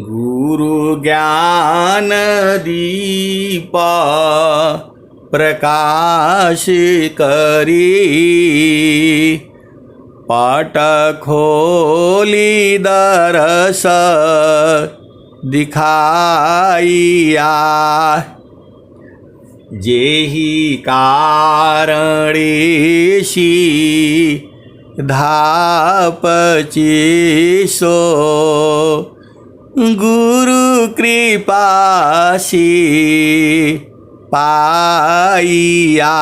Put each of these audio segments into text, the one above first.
गुरु ज्ञान दीप प्रकाश करी, पट खोली दरस दिखाइया। जेहि कारणेशी धापची सो, गुरु कृपासी पाइया।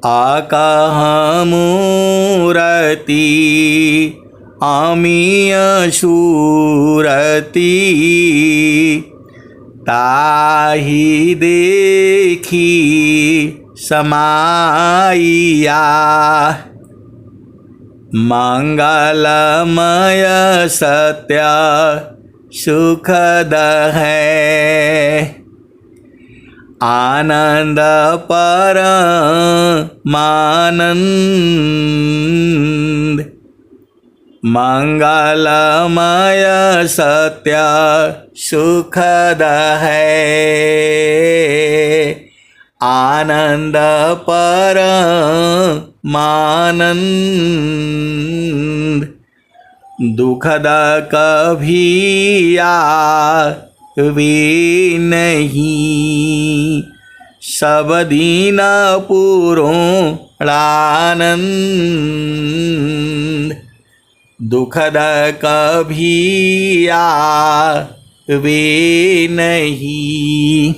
आकह मूरति अमीय सूरति, ताहि देखी समाइया। मंगलमय सत्य सुखद है, आनंद परमानंद। मंगलमय सत्य सुखद है, आनंद परमानंद। दुखद कभी आवे नहीं, सब दीन पूर्णानंद। दुखद कभी आवे नहीं,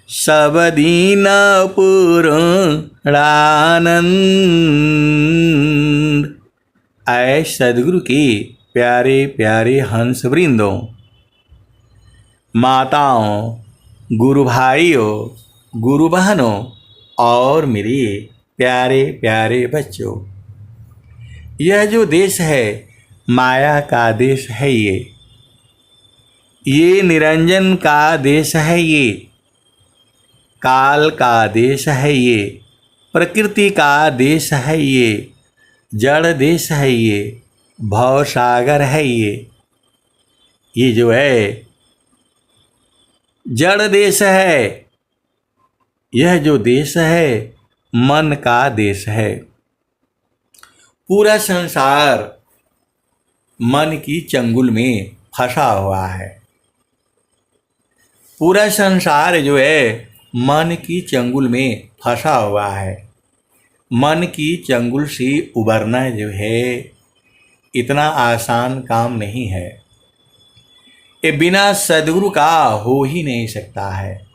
सब दीन पूर्णानंद। ऐ सद्गुरु के प्यारे प्यारे हंस वृंदों, माताओं, गुरु भाइयों, गुरु बहनों और मेरे प्यारे प्यारे बच्चों, यह जो देश है माया का देश है। ये निरंजन का देश है, ये काल का देश है, ये प्रकृति का देश है, ये जड़ देश है, ये भव सागर है। ये जो है जड़ देश है, यह जो देश है मन का देश है। पूरा संसार मन की चंगुल में फंसा हुआ है। पूरा संसार जो है मन की चंगुल में फंसा हुआ है। मन की चंगुल से उबरना जो है इतना आसान काम नहीं है। ये बिना सद्गुरु का हो ही नहीं सकता है।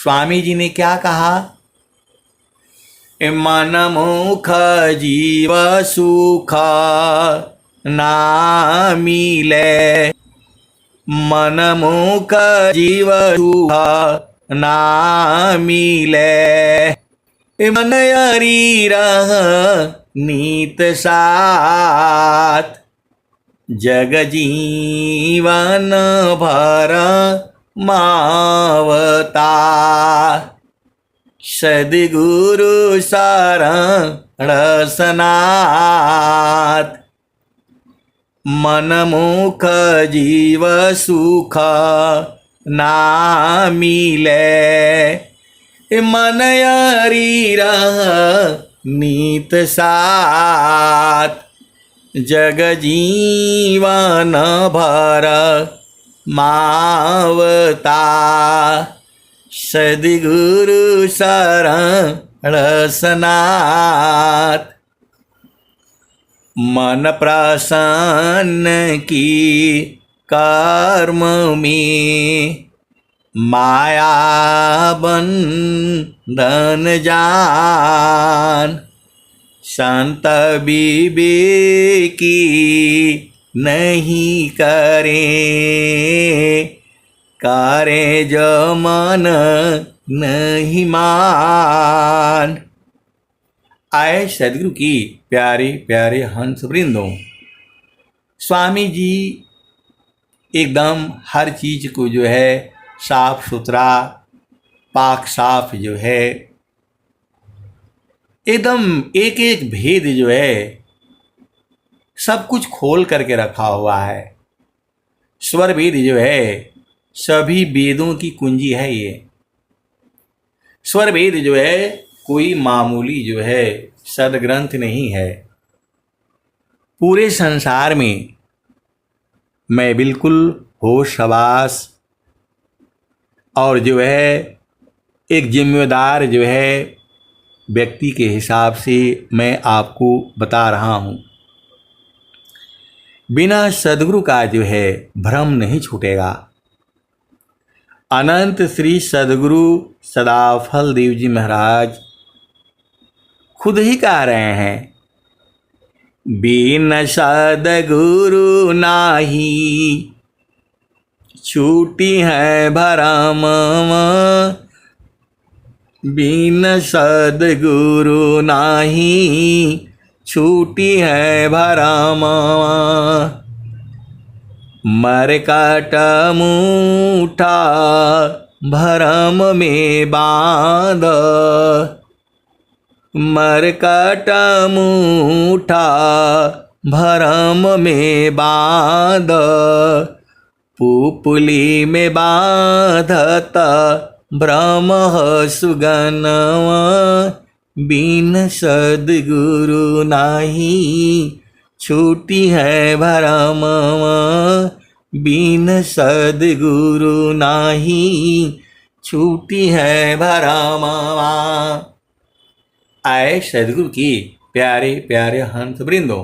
स्वामी जी ने क्या कहा? मन मुख जीव सुख ना मिले, मन मुख जीव सुख ना मिले। मन हरि रह नीत साथ, जग जीवन भर मावता। सद्गुरु शरण सनाथ, मन मुख जीव सुख ना मिले। मन हरि रह नीत साथ, जग जीवन भर मावता। सद्गुरु शरण सनाथ, मन प्रसन्न की कर्म में, माया बंधन जान। संत विवेकी नहीं करे जो मन नहीं मान। आए सद्गुरु की प्यारे प्यारे हंस वृंदों, स्वामी जी एकदम हर चीज को जो है साफ सुथरा पाक साफ जो है एकदम एक एक भेद जो है सब कुछ खोल करके रखा हुआ है। स्वर वेद जो है सभी वेदों की कुंजी है। ये स्वर वेद जो है कोई मामूली जो है सदग्रंथ नहीं है। पूरे संसार में मैं बिल्कुल होश हवास और जो है एक जिम्मेदार जो है व्यक्ति के हिसाब से मैं आपको बता रहा हूँ। बिना सद्गुरु का जो है भ्रम नहीं छूटेगा। अनंत श्री सद्गुरु सदाफल देव जी महाराज खुद ही कह रहे हैं, बिन सद्गुरु नाही छूटी है भरम, बिन सद्गुरु नाही छूटी है भरम। मरकट मूठा भरम में बांध, मरकट मूठा भरम में बांध, पुपली में बांधत ब्रह्म सुगनवा, बिन सद्गुरु नाही छूटी है भरमवा, बिन सद्गुरु नाही छूटी है भरमवा। आए सद्गुरु की प्यारे प्यारे हंस वृंदो,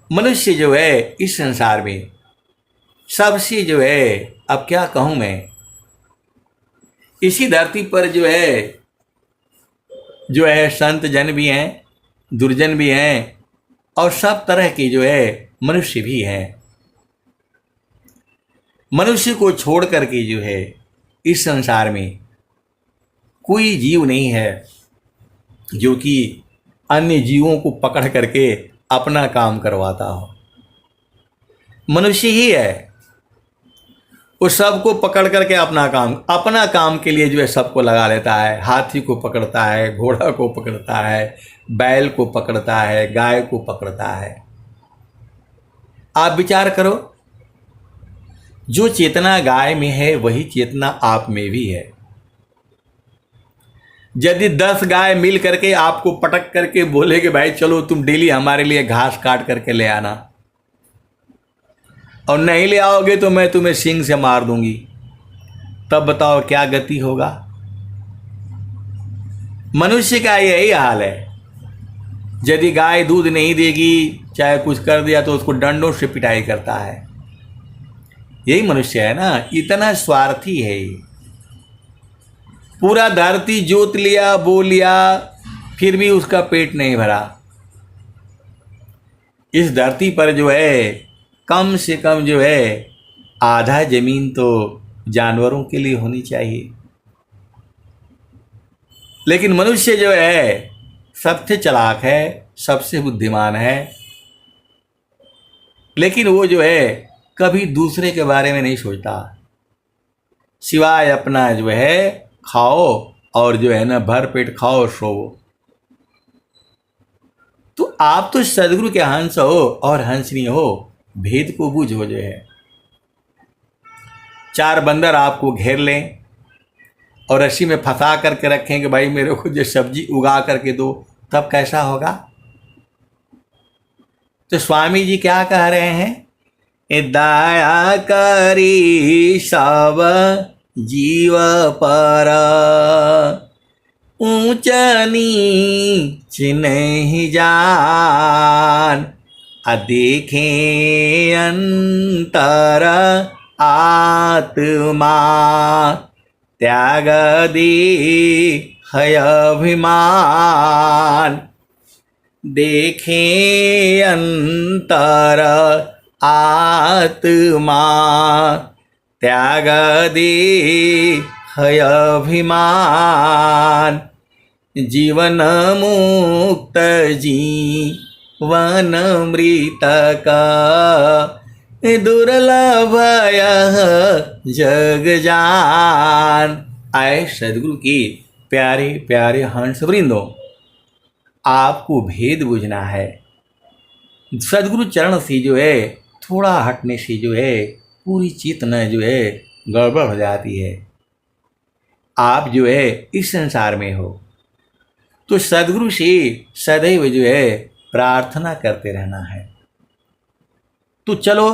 मनुष्य जो है इस संसार में सबसे जो है, अब क्या कहूँ मैं, इसी धरती पर जो है संत जन भी हैं, दुर्जन भी हैं और सब तरह के जो है मनुष्य भी हैं। मनुष्य को छोड़ करके जो है इस संसार में कोई जीव नहीं है जो कि अन्य जीवों को पकड़ करके अपना काम करवाता हो। मनुष्य ही है, वो सबको पकड़ करके अपना काम के लिए जो है सबको लगा लेता है। हाथी को पकड़ता है, घोड़ा को पकड़ता है, बैल को पकड़ता है, गाय को पकड़ता है। आप विचार करो, जो चेतना गाय में है वही चेतना आप में भी है। यदि 10 गाय मिल करके आपको पटक करके बोले कि भाई चलो तुम डेली हमारे लिए घास काट करके ले आना, और नहीं ले आओगे तो मैं तुम्हें सींग से मार दूंगी, तब बताओ क्या गति होगा। मनुष्य का यही हाल है। यदि गाय दूध नहीं देगी, चाहे कुछ कर दिया तो उसको डंडों से पिटाई करता है। यही मनुष्य है ना, इतना स्वार्थी है ये। पूरा धरती जोत लिया, बो लिया, फिर भी उसका पेट नहीं भरा। इस धरती पर जो है कम से कम जो है आधा जमीन तो जानवरों के लिए होनी चाहिए। लेकिन मनुष्य जो है सबसे चालाक है, सबसे बुद्धिमान है, लेकिन वो जो है कभी दूसरे के बारे में नहीं सोचता, सिवाय अपना जो है खाओ और जो है ना भर पेट खाओ और सोओ। तो आप तो सद्गुरु के हंस हो और हंसनी हो, भेद को बूझो। जो है 4 बंदर आपको घेर लें और रस्सी में फंसा करके रखें कि भाई मेरे को जो सब्जी उगा करके दो, तब कैसा होगा। तो स्वामी जी क्या कह रहे हैं, दया करी सब जीव पर, ऊंच नीच नहीं जान, देखे अंतर आत्मा, त्याग दे है अभिमान, देखे अंतर आत्मा, त्याग दे है अभिमान, जीवन मुक्त जीवन मृतक, दुर्लभ जग जान। आए सद्गुरु की प्यारे प्यारे हंस वृंदो, आपको भेद बुझना है। सदगुरु चरण से जो है थोड़ा हटने से जो है पूरी चेतना जो है गड़बड़ हो जाती है। आप जो है इस संसार में हो तो सदगुरु से सदैव जो है प्रार्थना करते रहना है। तो चलो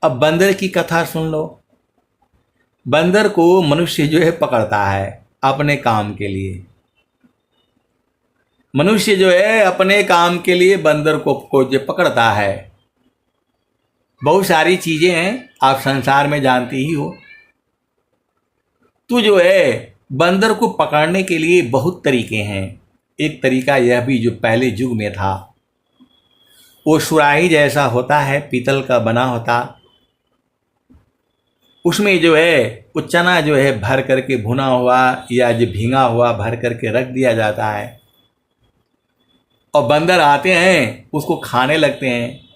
अब बंदर की कथा सुन लो। बंदर को मनुष्य जो है पकड़ता है अपने काम के लिए। मनुष्य जो है अपने काम के लिए बंदर को जो पकड़ता है। बहुत सारी चीजें हैं, आप संसार में जानते ही हो। तो जो है बंदर को पकड़ने के लिए बहुत तरीके हैं। एक तरीका यह भी जो पहले युग में था, वो सुराही जैसा होता है, पीतल का बना होता, उसमें जो है वो चना जो है भर करके भुना हुआ या जो भींगा हुआ भर करके रख दिया जाता है और बंदर आते हैं उसको खाने लगते हैं।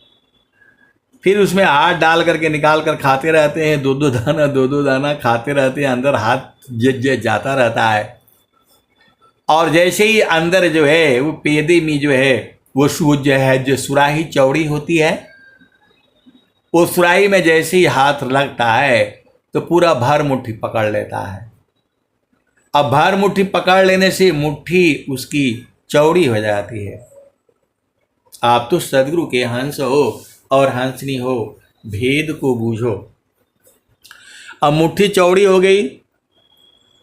फिर उसमें हाथ डाल करके निकाल कर खाते रहते हैं, दो दो दाना खाते रहते हैं, अंदर हाथ जाता रहता है। और जैसे ही अंदर जो है वो पेदे में जो है वो जो है जो सुराही चौड़ी होती है, वो सुराही में जैसे ही हाथ लगता है तो पूरा भर मुट्ठी पकड़ लेता है। अब भर मुट्ठी पकड़ लेने से मुट्ठी उसकी चौड़ी हो जाती है। आप तो सदगुरु के हंस हो और हंसनी हो, भेद को बूझो। अब मुट्ठी चौड़ी हो गई।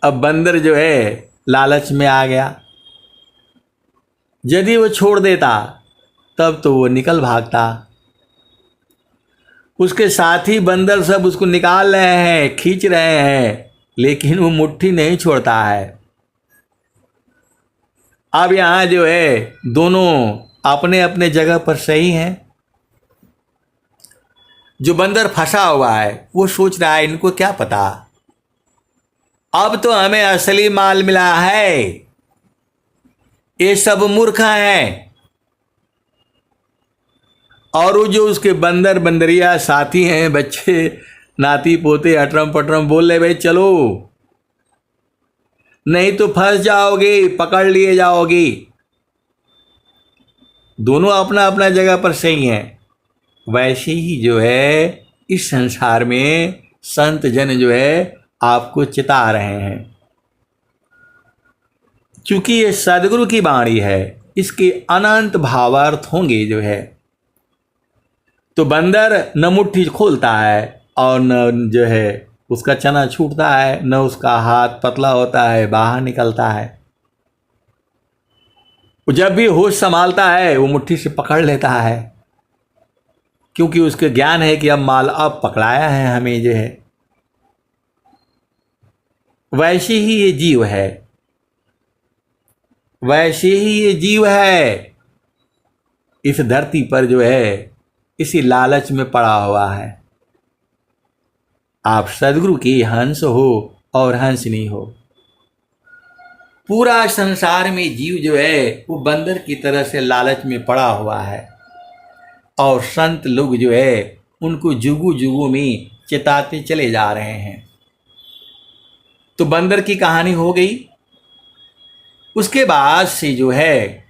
अब बंदर जो है लालच में आ गया। यदि वो छोड़ देता तब तो वो निकल भागता। उसके साथी बंदर सब उसको निकाल रहे हैं, खींच रहे हैं, लेकिन वो मुट्ठी नहीं छोड़ता है। अब यहाँ जो है दोनों अपने अपने जगह पर सही हैं। जो बंदर फंसा हुआ है वो सोच रहा है इनको क्या पता, अब तो हमें असली माल मिला है, ये सब मूर्ख हैं। और वो जो उसके बंदर बंदरिया साथी हैं, बच्चे नाती पोते अटरम पटरम बोल रहे भाई चलो, नहीं तो फंस जाओगे, पकड़ लिए जाओगी। दोनों अपना अपना जगह पर सही हैं। वैसे ही जो है इस संसार में संत जन जो है आपको चिता रहे हैं। क्योंकि ये सदगुरु की वाणी है, इसके अनंत भावार्थ होंगे जो है। तो बंदर न मुट्ठी खोलता है और न जो है उसका चना छूटता है, न उसका हाथ पतला होता है बाहर निकलता है। वो जब भी होश संभालता है वो मुट्ठी से पकड़ लेता है, क्योंकि उसके ज्ञान है कि अब माल अब पकड़ाया है हमें जो है। वैसे ही ये जीव है, वैसे ही ये जीव है इस धरती पर जो है इसी लालच में पड़ा हुआ है। आप सदगुरु की हंस हो और हंसनी हो। पूरा संसार में जीव जो है वो बंदर की तरह से लालच में पड़ा हुआ है और संत लोग जो है उनको जुगू जुगू में चिताते चले जा रहे हैं। तो बंदर की कहानी हो गई। उसके बाद से जो है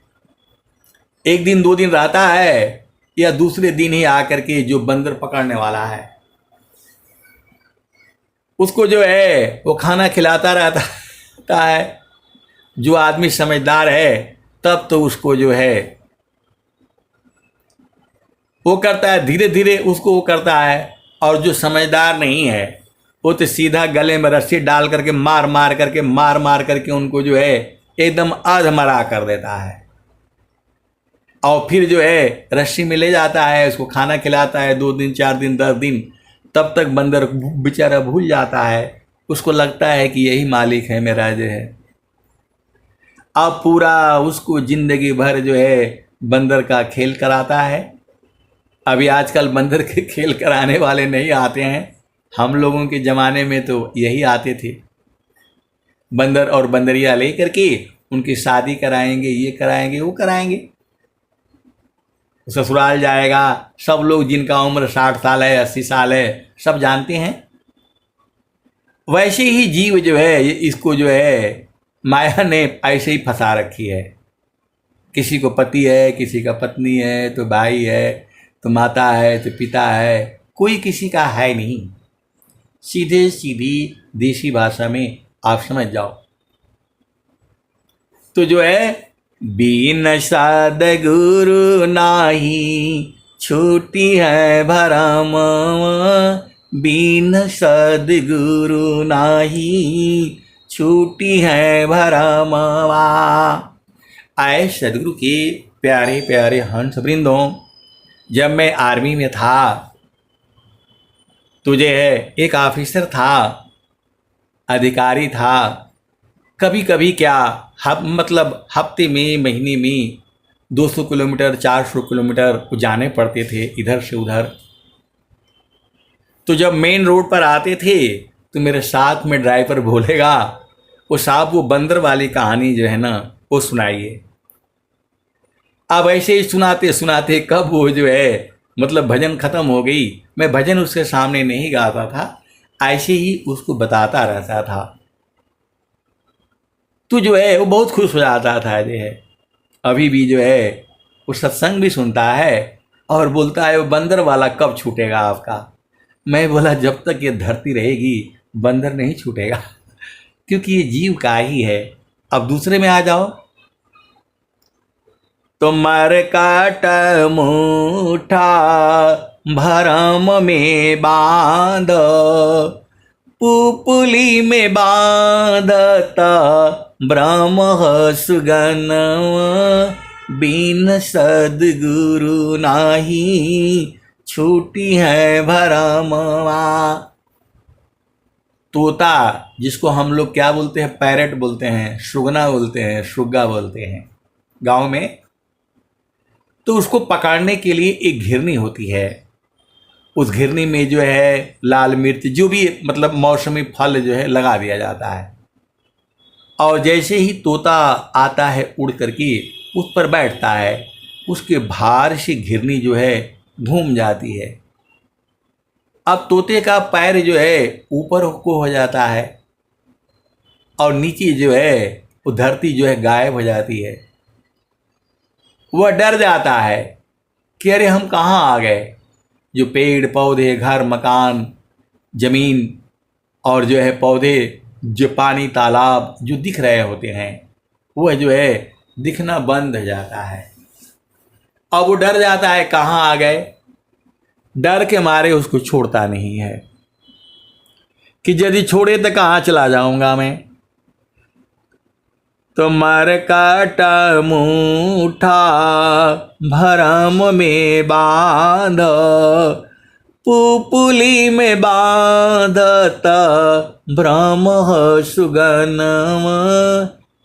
एक दिन दो दिन रहता है या दूसरे दिन ही आकर के जो बंदर पकड़ने वाला है उसको जो है वो खाना खिलाता रहता है। जो आदमी समझदार है तब तो उसको जो है वो करता है, धीरे धीरे उसको वो करता है। और जो समझदार नहीं है वो तो सीधा गले में रस्सी डाल करके मार मार करके उनको जो है एकदम अधमरा कर देता है। और फिर जो है रस्सी में ले जाता है, उसको खाना खिलाता है 2 दिन 4 दिन 10 दिन, तब तक बंदर बेचारा भूल जाता है। उसको लगता है कि यही मालिक है मेरा जो है। अब पूरा उसको जिंदगी भर जो है बंदर का खेल कराता है। अभी आजकल बंदर के खेल कराने वाले नहीं आते हैं, हम लोगों के ज़माने में तो यही आते थे। बंदर और बंदरिया ले करके उनकी शादी कराएंगे, ये कराएंगे वो कराएंगे, ससुराल जाएगा। सब लोग जिनका उम्र 60 साल है 80 साल है सब जानते हैं। वैसे ही जीव जो है इसको जो है माया ने ऐसे ही फंसा रखी है। किसी को पति है, किसी का पत्नी है, तो भाई है, तो माता है तो पिता है, कोई किसी का है नहीं। सीधे सीधी देसी भाषा में आप समझ जाओ। तो जो है, बिन सद्गुरु नाही छूटी है भरम, बिन सद्गुरु नाही छूटी है भरमवा। आए सदगुरु के प्यारे प्यारे हंस वृंदों, जब मैं आर्मी में था, तुझे है एक ऑफिसर था, अधिकारी था, कभी कभी क्या मतलब हफ्ते में, महीने में 200 किलोमीटर 400 किलोमीटर जाने पड़ते थे इधर से उधर। तो जब मेन रोड पर आते थे तो मेरे साथ में ड्राइवर बोलेगा, वो साहब वो बंदर वाली कहानी जो है ना वो सुनाइए। अब ऐसे ही सुनाते सुनाते कब वो जो है मतलब भजन ख़त्म हो गई। मैं भजन उसके सामने नहीं गाता था, ऐसे ही उसको बताता रहता था। तो जो है वो बहुत खुश हो जाता था। जो है अभी भी जो है वो सत्संग भी सुनता है और बोलता है वो बंदर वाला कब छूटेगा आपका। मैं बोला जब तक ये धरती रहेगी बंदर नहीं छूटेगा, क्योंकि ये जीव का ही है। अब दूसरे में आ जाओ। तो मर काट मुठा भरम में बांध, पुपुली में बांधता ब्रह्म सुगन, बिन सद्गुरु नाही छूटी है भरमवा। तोता जिसको हम लोग क्या बोलते हैं, पैरट बोलते हैं, सुगना बोलते हैं, सुग्गा बोलते हैं गांव में। तो उसको पकड़ने के लिए एक घिरनी होती है। उस घिरनी में जो है लाल मिर्च, जो भी मतलब मौसमी फल जो है लगा दिया जाता है। और जैसे ही तोता आता है उड़ करके उस पर बैठता है, उसके भार से घिरनी जो है घूम जाती है। अब तोते का पैर जो है ऊपर को हो जाता है और नीचे जो है वो धरती जो है गायब हो जाती है। वह डर जाता है कि अरे हम कहाँ आ गए। जो पेड़ पौधे, घर मकान, जमीन और जो है पौधे, जो पानी तालाब जो दिख रहे होते हैं, वह जो है दिखना बंद हो जाता है। अब वो डर जाता है कहाँ आ गए। डर के मारे उसको छोड़ता नहीं है कि यदि छोड़े तो कहाँ चला जाऊंगा मैं। तो मर काट मुठा भरम में बांध, पुपुली में बांधता ब्रह्म सुगन,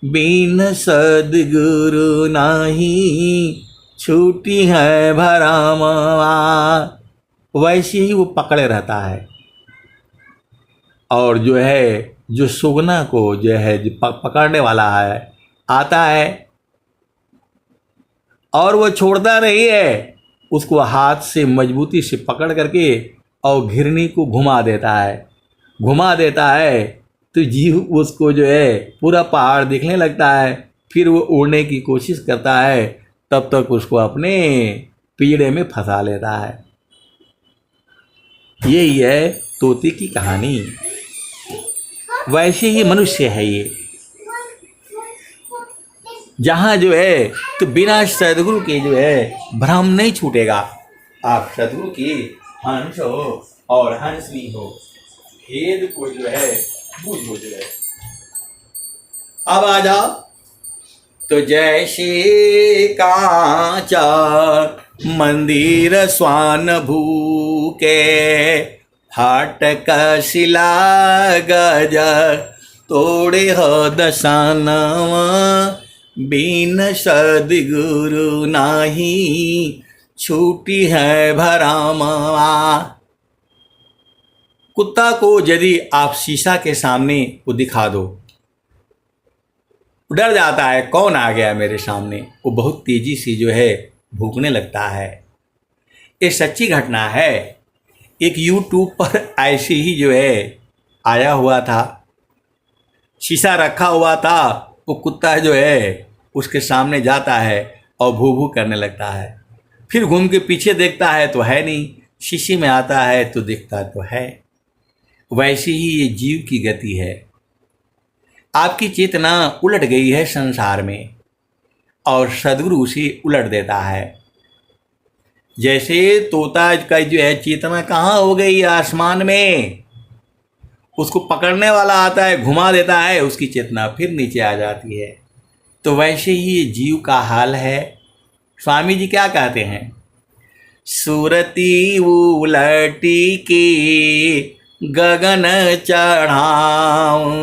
बिन सद्गुरु नाही छूटी है भरमवा। वैसे ही वो पकड़े रहता है। और जो है जो सुगना को जो है जो पकड़ने वाला है आता है और वो छोड़ता नहीं है, उसको हाथ से मजबूती से पकड़ करके और घिरनी को घुमा देता है। तो जीव उसको जो है पूरा पहाड़ दिखने लगता है। फिर वो उड़ने की कोशिश करता है, तब तक उसको अपने पिंजरे में फंसा लेता है। यही है तोते की कहानी। वैसे ही मनुष्य है ये, जहाँ जो है तो बिना सद्गुरु के जो है भ्रम नहीं छूटेगा। आप सद्गुरु की हंस हो और हंसनी हो, भेद को जो है बूझो जो है। अब आ जाओ। तो जैसे कांचा मंदिर स्वान भूके, फाटक शिला गज तोड़े हो दशानवा, बिन सद्गुरु नाही छूटी है भरमवा। कुत्ता को यदि आप शीशा के सामने वो दिखा दो, डर जाता है कौन आ गया मेरे सामने। वो बहुत तेजी से जो है भूखने लगता है। ये सच्ची घटना है। एक यूट्यूब पर ऐसे ही जो है आया हुआ था, शीशा रखा हुआ था, वो कुत्ता जो है उसके सामने जाता है और भू भू करने लगता है। फिर घूम के पीछे देखता है तो है नहीं, शीशे में आता है तो दिखता तो है। वैसे ही ये जीव की गति है। आपकी चेतना उलट गई है संसार में और सद्गुरु उसे उलट देता है। जैसे तोता का जो है चेतना कहाँ हो गई आसमान में, उसको पकड़ने वाला आता है, घुमा देता है, उसकी चेतना फिर नीचे आ जाती है। तो वैसे ही ये जीव का हाल है। स्वामी जी क्या कहते हैं? सुरती उलटी के गगन चढ़ाऊं।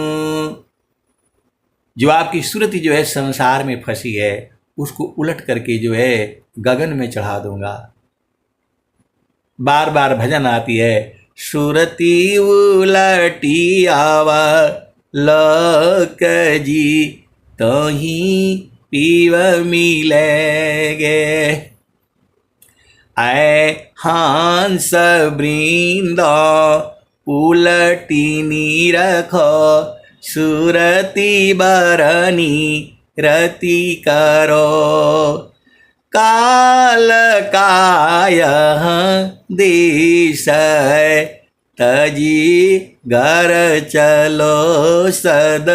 जो आपकी सुरति जो है संसार में फंसी है, उसको उलट करके जो है गगन में चढ़ा दूंगा। बार बार भजन आती है, सुरती उलटी आवा लक जी तो ही पीव मिलेगे। ऐ हंस वृंद उलटी रखो, सुरती बरनी रति करो। काल काय देश तजी घर चलो सद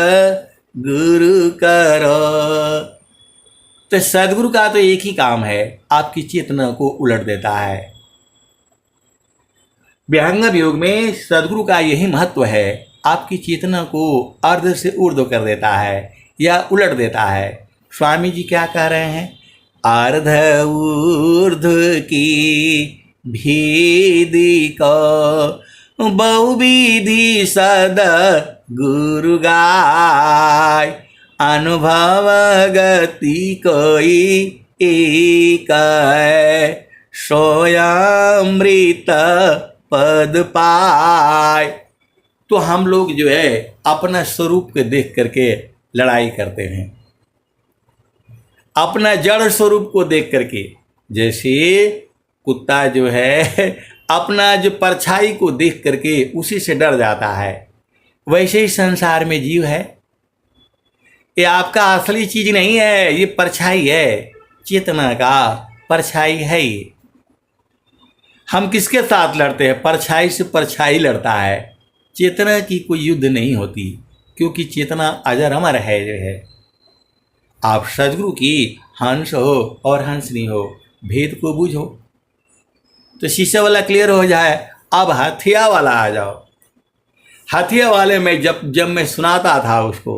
गुरु करो। तो सदगुरु का तो एक ही काम है, आपकी चेतना को उलट देता है। विहंगम योग में सदगुरु का यही महत्व है, आपकी चेतना को अर्ध से ऊर्ध्व कर देता है या उलट देता है। स्वामी जी क्या कह रहे हैं? अर्ध ऊर्ध्व की भेदी को बहुविधि सद गुरु गाय। अनुभव गति कोई एक है, सोयामृत पद पाए। तो हम लोग जो है अपना स्वरूप को देख करके लड़ाई करते हैं, अपना जड़ स्वरूप को देख करके। जैसे कुत्ता जो है अपना जो परछाई को देख करके उसी से डर जाता है, वैसे ही संसार में जीव है। ये आपका असली चीज नहीं है, ये परछाई है, चेतना का परछाई है ये। हम किसके साथ लड़ते हैं? परछाई से परछाई लड़ता है। चेतना की कोई युद्ध नहीं होती, क्योंकि चेतना अजर अमर है जो है। आप सदगुरु की हंस हो और हंसनी हो, भेद को बूझो तो शीशे वाला क्लियर हो जाए। अब हथिया वाला आ जाओ। हथिया वाले में जब मैं सुनाता था उसको,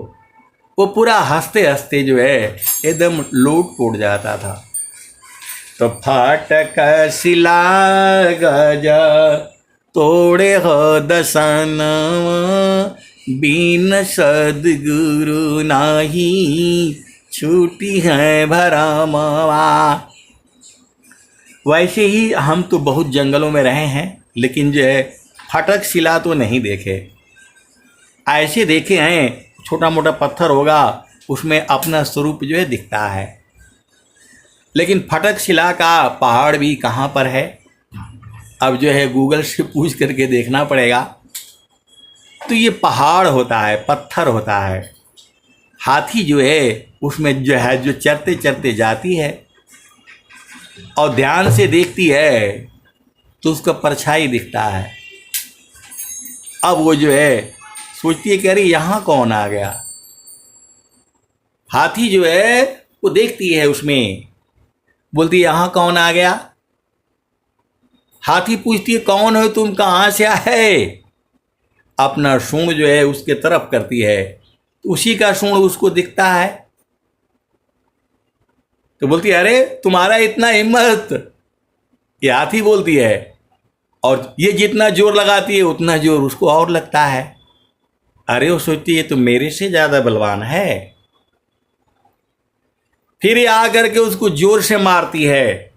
वो पूरा हंसते हंसते जो है एकदम लोट पोट जाता था। तो फाटक शिला गज तोड़े हो दसन, बीन सदगुरु नाही छूटी है भरमवा। वैसे ही हम तो बहुत जंगलों में रहे हैं, लेकिन जो है फटक शिला तो नहीं देखे। ऐसे देखे हैं, छोटा मोटा पत्थर होगा, उसमें अपना स्वरूप जो है दिखता है। लेकिन फटक शिला का पहाड़ भी कहाँ पर है? अब जो है गूगल से पूछ करके देखना पड़ेगा। तो ये पहाड़ होता है, पत्थर होता है। हाथी जो है उसमें जो है जो चरते चरते जाती है और ध्यान से देखती है तो उसका परछाई दिखता है। अब वो जो है सोचती है कि अरे यहाँ कौन आ गया। हाथी जो है वो देखती है उसमें, बोलती है यहाँ कौन आ गया। हाथी पूछती है कौन हो तुम, कहाँ से आए। अपना सूंड जो है उसके तरफ करती है, उसी का सूंड उसको दिखता है। तो बोलती है अरे तुम्हारा इतना हिम्मत। ये हाथी बोलती है, और ये जितना जोर लगाती है उतना जोर उसको और लगता है। अरे वो सोचती है तो मेरे से ज्यादा बलवान है। फिर ये आकर के उसको जोर से मारती है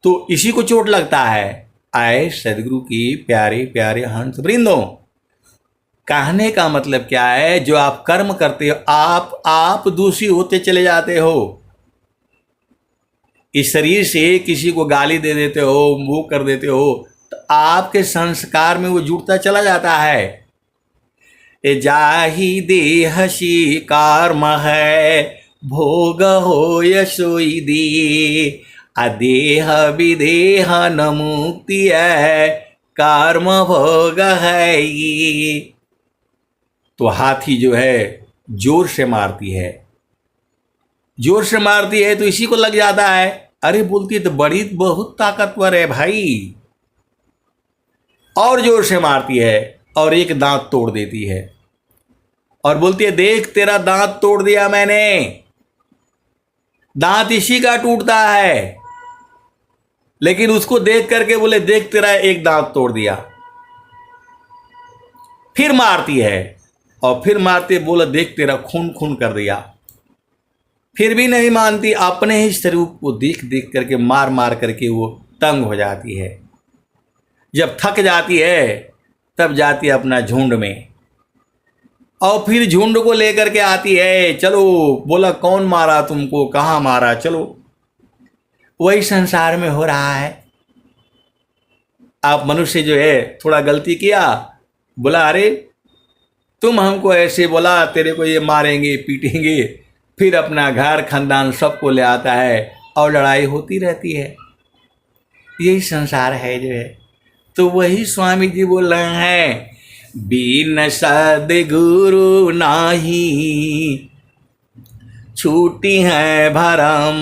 तो इसी को चोट लगता है। आए सदगुरु की प्यारे प्यारे हंस वृंदों, कहने का मतलब क्या है? जो आप कर्म करते हो, आप दोषी होते चले जाते हो। इस शरीर से किसी को गाली दे देते हो, वो कर देते हो, तो आपके संस्कार में वो जुड़ता चला जाता है। ए जाहि देह शिकार है भोग हो सोई दिए, अदेह विदेह न मुक्ति है, कर्म भोग है ये। तो हाथी जो है जोर से मारती है, जोर से मारती है तो इसी को लग जाता है। अरे बोलती है तो बड़ी बहुत ताकतवर है भाई, और जोर से मारती है और एक दांत तोड़ देती है और बोलती है देख तेरा दांत तोड़ दिया मैंने, दांत इसी का टूटता है। लेकिन उसको देख करके बोले देख तेरा एक दांत तोड़ दिया। फिर मारती है और फिर मारते बोला देख तेरा खून खून कर दिया। फिर भी नहीं मानती, अपने ही स्वरूप को देख देख करके मार मार करके वो तंग हो जाती है। जब थक जाती है तब जाती है अपना झुंड में और फिर झुंड को लेकर के आती है। चलो, बोला कौन मारा तुमको, कहाँ मारा, चलो। वही संसार में हो रहा है। आप मनुष्य जो है थोड़ा गलती किया, बोला अरे तुम हमको ऐसे बोला, तेरे को ये मारेंगे पीटेंगे, फिर अपना घर खानदान सबको ले आता है और लड़ाई होती रहती है। यही संसार है जो है। तो वही स्वामी जी बोल रहे हैं, बिन सद्गुरु नाही छूटी है भरम,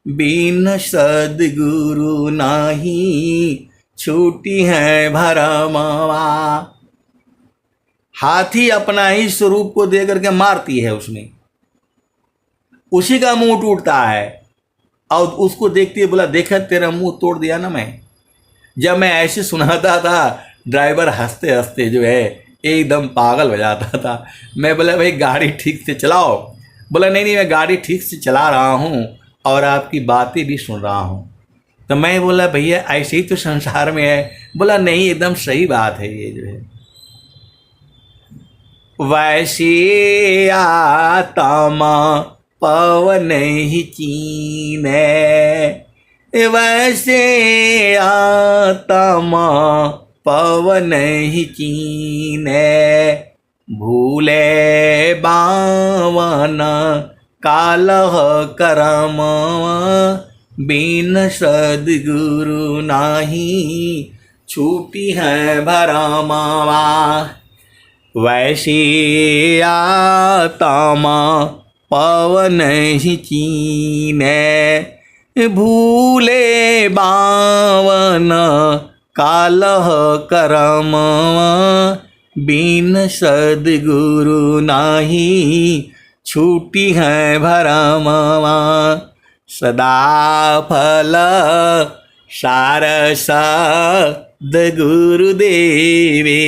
बिन सद्गुरु नाही छूटी है भरमवा। हाथी अपना ही स्वरूप को दे करके मारती है, उसमें उसी का मुंह टूटता है और उसको देखती है, बोला देखा तेरा मुंह तोड़ दिया ना मैं। जब मैं ऐसे सुनाता था ड्राइवर हंसते हंसते जो है एकदम पागल हो जाता था। मैं बोला भाई गाड़ी ठीक से चलाओ। बोला नहीं नहीं मैं गाड़ी ठीक से चला रहा हूँ और आपकी बातें भी सुन रहा हूँ। तो मैं बोला भैया ऐसे ही तो संसार में है। बोला नहीं एकदम सही बात है ये जो है। वैसे आत्मा पवन ही चीने, वैसे आत्मा पवन ही चीने, भूले बावन कालह करम, बिन सद्गुरु नाही छूटी है भरमवा। वैसे आत्मा पवन ही चीने, भूले बावन कालह करम, बिन सद्गुरु नाही छूटी है भरमवा। सदा फल सारस गुरुदेवे,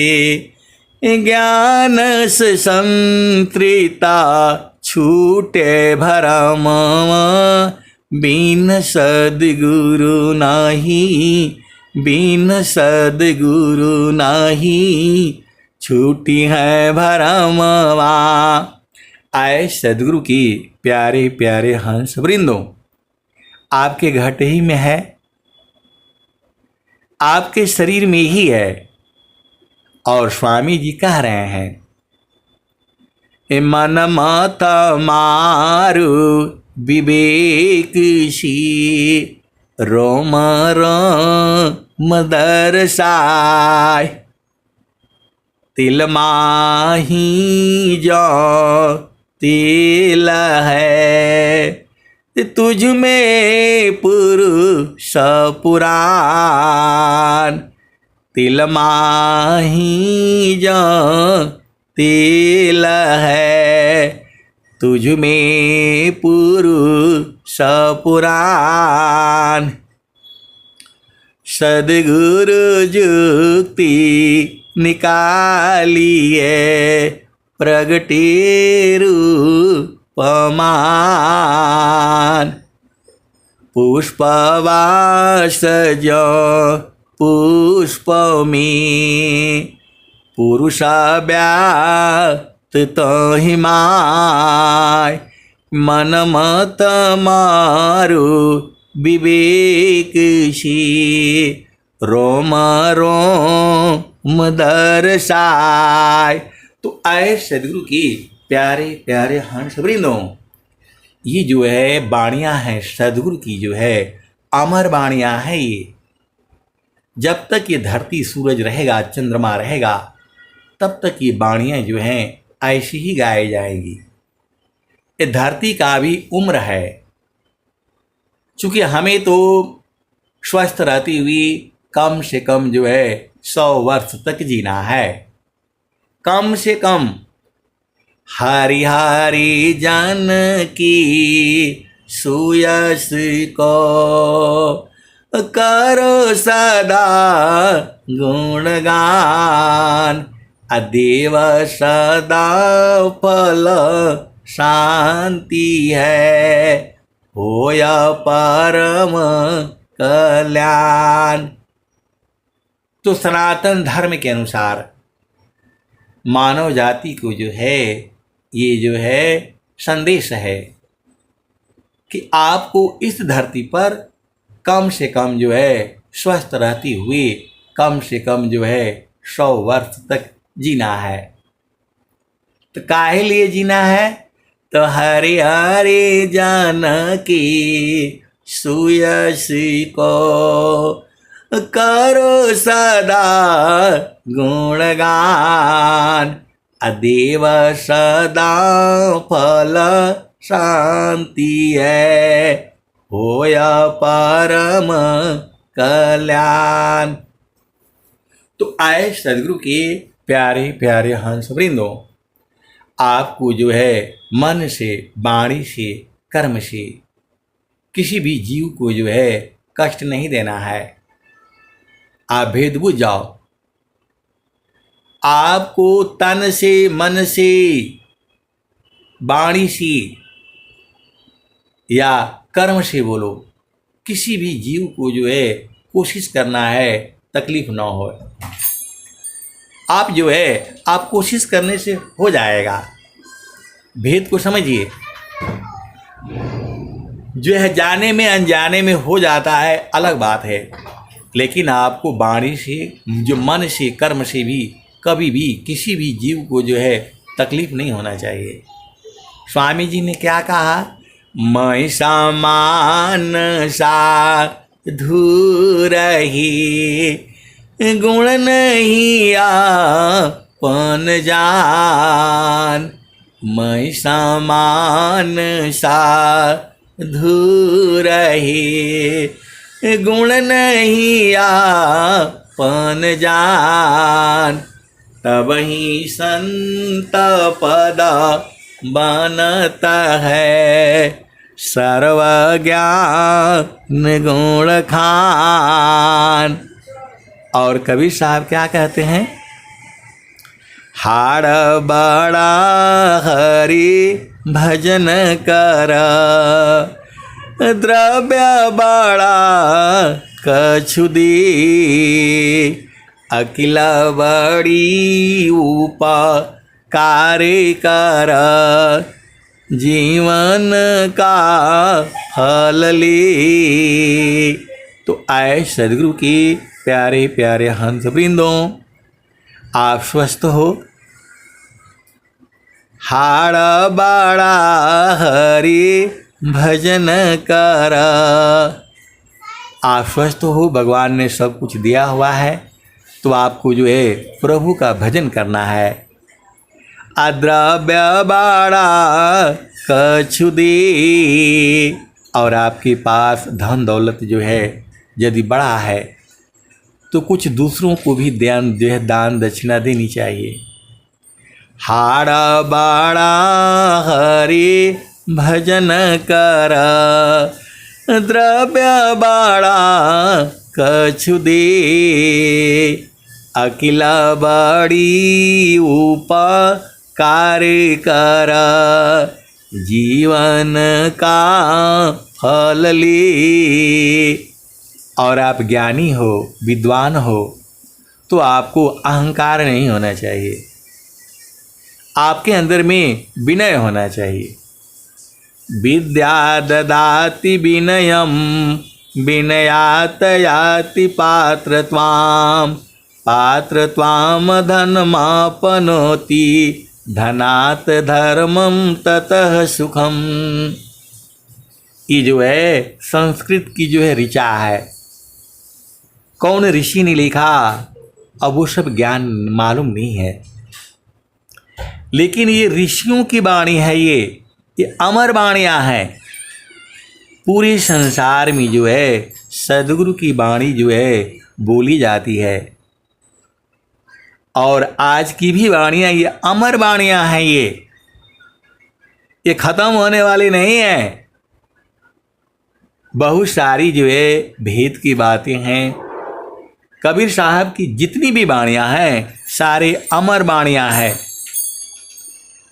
ज्ञान से संत्रिता छूटे भरम, बिन सद्गुरु नाही, बिन सद्गुरु नाही छूटी है भरमवा। आए सद्गुरु की प्यारे प्यारे हंस वृंदों, आपके घट ही में है, आपके शरीर में ही है। और स्वामी जी कह रहे हैं, मन मत मारु विवेक सी, रोम रोम दरसाय, तिल माही जो तिल है, तुझ में पुरुष पुराण, तिल माही जो तिल है, तुझ में पुरुष पुराण। सद्गुरु जुक्ति निकालिए, प्रगटे रूपमान, पुष्पवास जो पुष्प में, पुरुष व्याप्त तो हिमाय, मन मत मारु विवेक सी, रोम रोम दरसाय। तो आए सद्गुरु की प्यारे प्यारे हंस वृंदों, ये जो है वाणियाँ हैं सदगुरु की, जो है अमर वाणियाँ हैं ये। जब तक ये धरती सूरज रहेगा, चंद्रमा रहेगा, तब तक ये वाणियाँ जो हैं ऐसी ही गाई जाएंगी। ये धरती का भी उम्र है, चूँकि हमें तो स्वस्थ रहती हुई कम से कम जो है 100 वर्ष तक जीना है, कम से कम। हरि हरि जन की सुयस को करो सदा गुणगान, अदेव सदा फल शांति है, होया परम कल्याण। तो सनातन धर्म के अनुसार मानव जाति को जो है ये जो है संदेश है कि आपको इस धरती पर कम से कम जो है स्वस्थ रहती हुई कम से कम जो है 100 वर्ष तक जीना है। तो काहे लिए जीना है? तो हरि हरि जानकी सुयस को करो सदा गुणगान, अदेव सदा फल शांति है, होया परम कल्याण। तो आए सदगुरु के प्यारे प्यारे हंस वृंदों, आपको जो है मन से, वाणी से, कर्म से किसी भी जीव को जो है कष्ट नहीं देना है। आप भेद बुझ जाओ। आपको तन से, मन से, वाणी से या कर्म से बोलो, किसी भी जीव को जो है कोशिश करना है तकलीफ ना हो। आप जो है आप कोशिश करने से हो जाएगा। भेद को समझिए। जो है जाने में अनजाने में हो जाता है अलग बात है, लेकिन आपको वाणी से, जो मन से, कर्म से भी कभी भी किसी भी जीव को जो है तकलीफ नहीं होना चाहिए। स्वामी जी ने क्या कहा? मैं समान साधु रही, गुण नहीं आपन जान। मैं समान साधु रही, गुण नहीं आपन जान। तब ही संत पद बनता है, सर्वज्ञान गुण खान। और कबीर साहब क्या कहते हैं? हाड़ बड़ा हरि भजन कर, द्रव्य बड़ा कछु दी। अकिल बड़ी उपकार कर, जीवन का फल ली। तो आए सदगुरु की प्यारे प्यारे हंस वृंदों, आप स्वस्थ हो। हाड़ बाड़ा हरि भजन कर। आप स्वस्थ हो, भगवान ने सब कुछ दिया हुआ है, तो आपको जो है प्रभु का भजन करना है। अद्रव्य बाड़ा कछु दी। और आपके पास धन दौलत जो है यदि बड़ा है तो कुछ दूसरों को भी ध्यान जो है दान दक्षिणा देनी चाहिए। हाड़ बाड़ा हरि भजन कर, द्रव्य बाड़ा कछु दे। अकिल बड़ी उपकार कर, जीवन का फल ली। और आप ज्ञानी हो, विद्वान हो, तो आपको अहंकार नहीं होना चाहिए। आपके अंदर में विनय होना चाहिए। विद्या ददाति विनयम, विनयात याति पात्रत्वाम, पात्रत्वाम धनमापनोति, धनात् धर्मं ततः सुखम। की जो है संस्कृत की जो है ऋचा है। कौन ऋषि ने लिखा अब वो सब ज्ञान मालूम नहीं है, लेकिन ये ऋषियों की वाणी है, ये अमर वाणियाँ हैं। पूरे संसार में जो है सदगुरु की वाणी जो है बोली जाती है, और आज की भी वाणियाँ ये अमर वाणियाँ हैं। ये खत्म होने वाली नहीं है। बहुत सारी जो है भेद की बातें हैं। कबीर साहब की जितनी भी वाणियाँ हैं सारे अमर वाणियाँ हैं।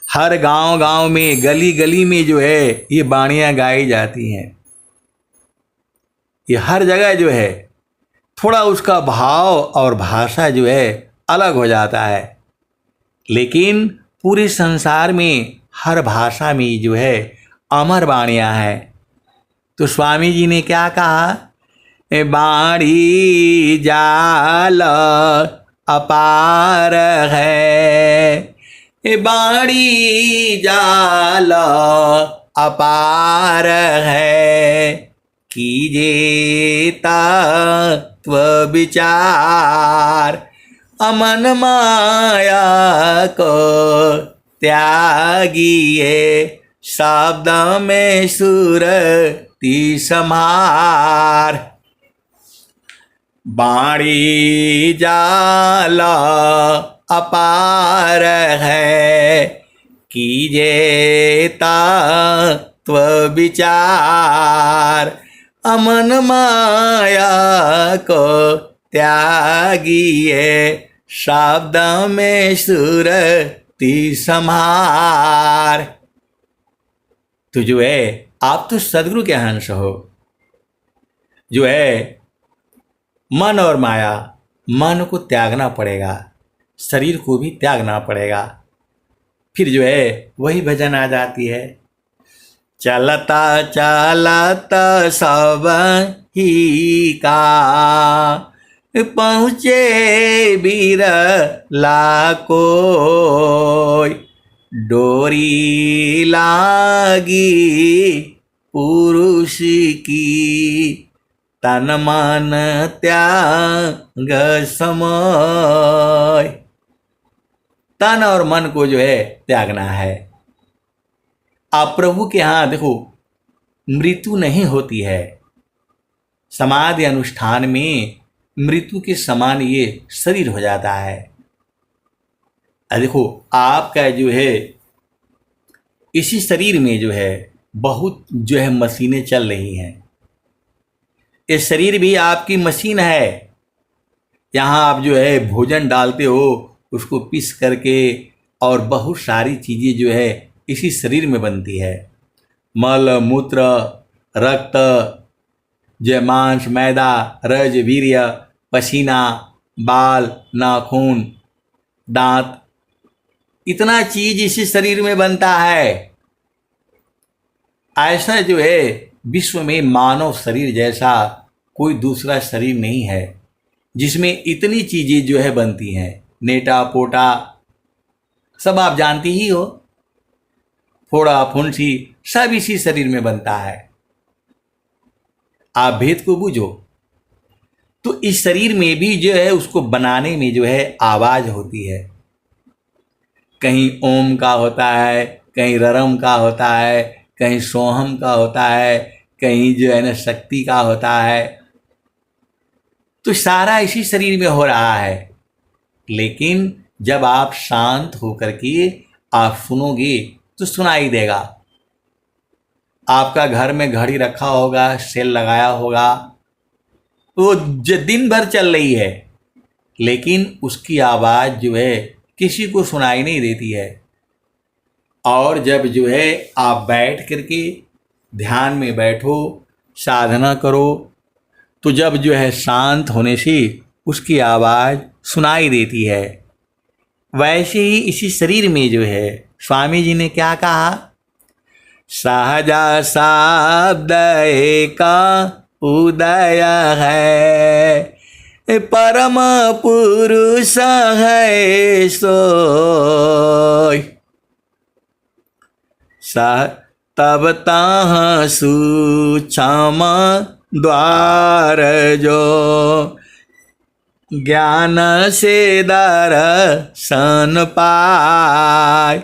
हर गांव गांव में, गली गली में जो है ये वाणियाँ गाई जाती हैं। ये हर जगह जो है थोड़ा उसका भाव और भाषा जो है अलग हो जाता है, लेकिन पूरे संसार में हर भाषा में जो है अमर वाणियाँ हैं। तो स्वामी जी ने क्या कहा, बाणी जाल अपार है, बाणी जाल अपार है, कीजे तत्व विचार, अमन माया को त्यागिए, शब्द में सुरति समार। बाणी जाल अपार है, कीजे तत्व विचार, अमन माया को त्यागिए, शब्द में सुरति समार। तो जो है आप तो सदगुरु के अंश हो। जो है मन और माया, मन को त्यागना पड़ेगा, शरीर को भी त्यागना पड़ेगा, फिर जो है वही भजन आ जाती है। चलता चलता सब ही का, पहुँचे बिरला कोई, डोरी लागी पुरुष की, तन मन त्याग समय। तन और मन को जो है त्यागना है। आप प्रभु के यहाँ देखो मृत्यु नहीं होती है। समाधि अनुष्ठान में मृत्यु के समान ये शरीर हो जाता है। देखो आपका जो है इसी शरीर में जो है बहुत जो है मशीनें चल रही हैं। ये शरीर भी आपकी मशीन है। यहाँ आप जो है भोजन डालते हो, उसको पीस करके, और बहुत सारी चीज़ें जो है इसी शरीर में बनती है। मल, मूत्र, रक्त, जो मांस, मैदा, रज, वीर्य, पसीना, बाल, नाखून, दांत, इतना चीज इसी शरीर में बनता है। ऐसा जो है विश्व में मानव शरीर जैसा कोई दूसरा शरीर नहीं है जिसमें इतनी चीजें जो है बनती हैं। नेटा पोटा सब आप जानती ही हो, फोड़ा फुंसी सब इसी शरीर में बनता है। आप भेद को बूझो। तो इस शरीर में भी जो है उसको बनाने में जो है आवाज होती है। कहीं ओम का होता है, कहीं ररम का होता है, कहीं सोहम का होता है, कहीं जो है ना शक्ति का होता है। तो सारा इसी शरीर में हो रहा है। लेकिन जब आप शांत होकर के आप सुनोगे तो सुनाई देगा। आपका घर में घड़ी रखा होगा, सेल लगाया होगा, वो दिन भर चल रही है, लेकिन उसकी आवाज़ जो है किसी को सुनाई नहीं देती है। और जब जो है आप बैठ करके ध्यान में बैठो, साधना करो, तो जब जो है शांत होने से उसकी आवाज़ सुनाई देती है। वैसे ही इसी शरीर में जो है स्वामी जी ने क्या कहा, सहजा शब्द का उदय है, परम पुरुष है सोय। तब ताह सूक्ष्म द्वार जो, ज्ञान से दर्शन पाए,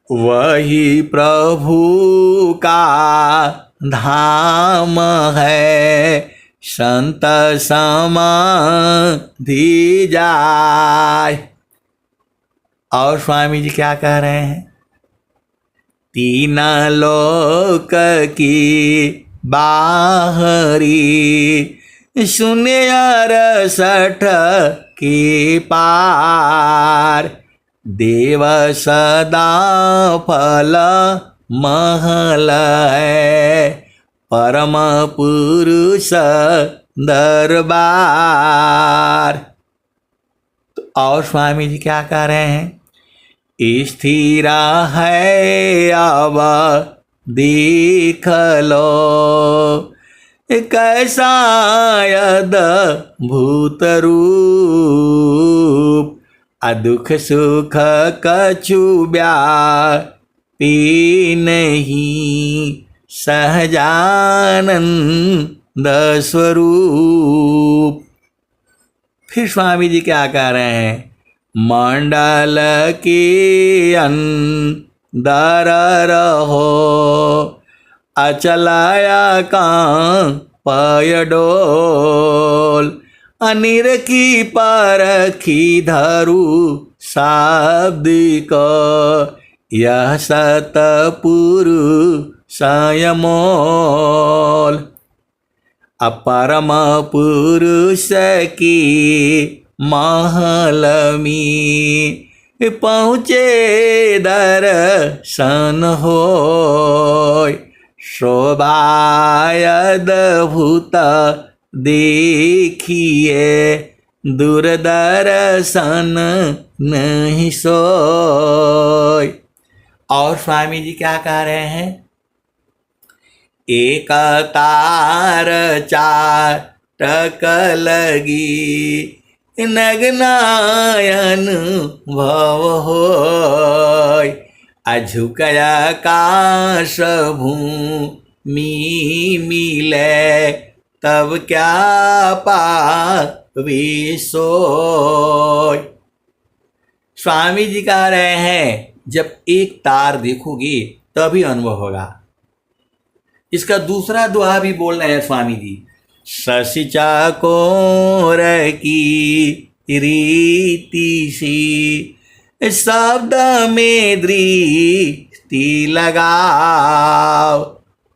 वही प्रभु का धाम है, संत समाधि जाय। और स्वामी जी क्या कह रहे हैं? तीन लोक की बाहरी, शून्य 68 की पार, देव सदा फल महल है, परम पुरुष दरबार। तो और स्वामी जी क्या कह रहे हैं? स्थिर है अब देख लो, कैसा अद्भुत रूप, दुख सुख कछु व्यापी नहीं, सहजानंद स्वरूप। फिर स्वामी जी क्या कह रहे हैं? मंडल के अंदर रहो, अचलाया का पय डोल, अनिर की परखी धरु शाब्दिक, यह सतपुरुष अमोल। अपरम पुरुष की महल में पहुँचे दर्शन होय, शोभायद्भुत देखिए, दूरदर्शन नहीं सोय। और स्वामी जी क्या कह रहे हैं? एक तार चाटक लगी, नगनायन भव होय, अझुकया काश भूमि मिले, तब क्या पावे सोय। स्वामी जी कह रहे हैं जब एक तार देखोगे तभी अनुभव होगा। इसका दूसरा दोहा भी बोल रहे हैं स्वामी जी। शशि चकोर की रीति सी, शब्द में दृष्टि लगाओ,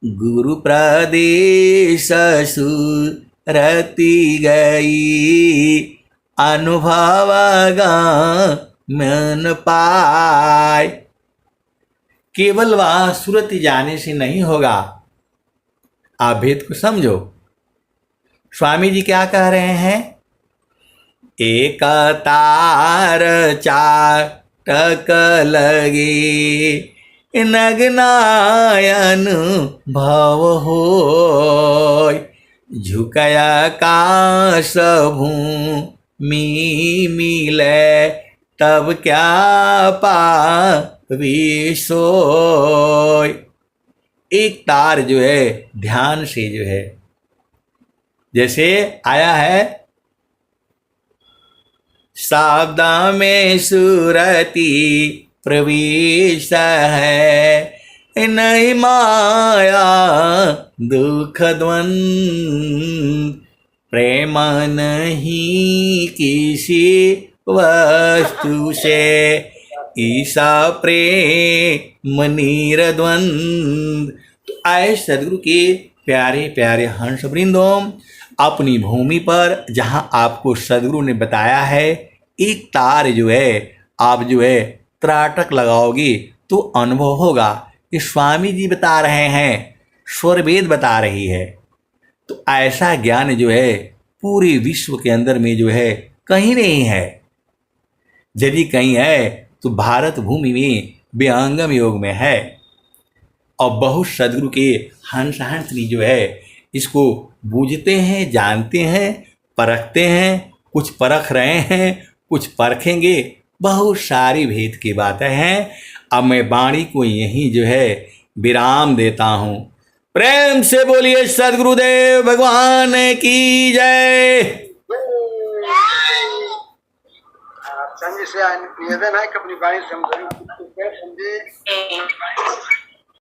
गुरु प्रदेश सुरति गई, अनुभव मन पाए। केवल वहाँ सुरति जाने से नहीं होगा, आप भेद को समझो। स्वामी जी क्या कह रहे हैं? एक तार चाटक लगे, नगनायन भव होय, झुकया काश भूमि मिले, तब क्या पावे सोय। एक तार जो है ध्यान से जो है, जैसे आया है शब्द में सुरति प्रवेश है, नहीं माया दुख द्वंद, प्रेम नहीं किसी वस्तु से, ईसा प्रेम निरद्वंद। तो आए सदगुरु के प्यारे प्यारे हंस वृंदों, अपनी भूमि पर जहाँ आपको सदगुरु ने बताया है एक तार जो है, आप जो है त्राटक लगाओगे तो अनुभव होगा। ये स्वामी जी बता रहे हैं, स्वरवेद बता रही है। तो ऐसा ज्ञान जो है पूरे विश्व के अंदर में जो है कहीं नहीं है। यदि कहीं है तो भारत भूमि में विहंगम योग में है। और बहुत सदगुरु के हंस हंसनी जो है इसको बूझते हैं, जानते हैं, परखते हैं, कुछ परख रहे हैं, कुछ परखेंगे, बहुत सारी भेद की बातें हैं। अब मैं वाणी को यहीं जो है विराम देता हूं। प्रेम से बोलिए सदगुरुदेव भगवान की जय। संजय से निवेदन है कि अपनी वाणी समझे